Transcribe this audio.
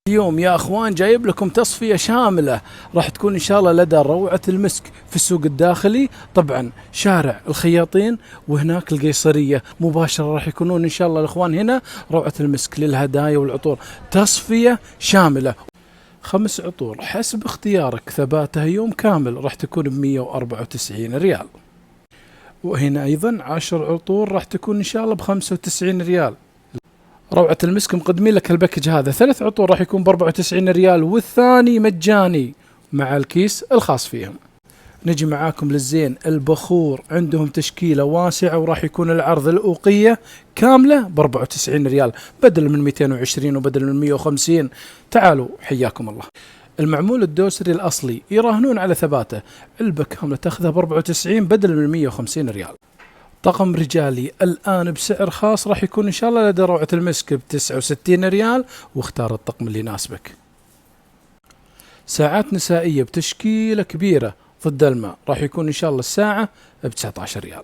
اليوم يا اخوان جايب لكم تصفية شاملة، راح تكون ان شاء الله لدى روعة المسك في السوق الداخلي، طبعا شارع الخياطين وهناك القيصرية مباشرة. راح يكونون ان شاء الله الاخوان هنا روعة المسك للهدايا والعطور، تصفية شاملة 5 عطور حسب اختيارك، ثباتها يوم كامل راح تكون ب194 ريال. وهنا ايضا 10 عطور راح تكون ان شاء الله ب95 ريال. روعة المسك مقدمين لك الباكج هذا 3 عطور راح يكون ب94 ريال، والثاني مجاني مع الكيس الخاص فيهم. نجي معاكم للزين البخور، عندهم تشكيلة واسعة وراح يكون العرض الأوقية كاملة ب94 ريال بدل من 220 وبدل من 150. تعالوا حياكم الله. المعمول الدوسري الأصلي يراهنون على ثباته، علبة كاملة تاخذها ب94 بدل من 150 ريال. طقم رجالي الآن بسعر خاص راح يكون إن شاء الله لدى روعة المسك ب69 ريال، واختار الطقم اللي يناسبك. ساعات نسائية بتشكيلة كبيرة ضد الماء راح يكون إن شاء الله الساعة ب19 ريال.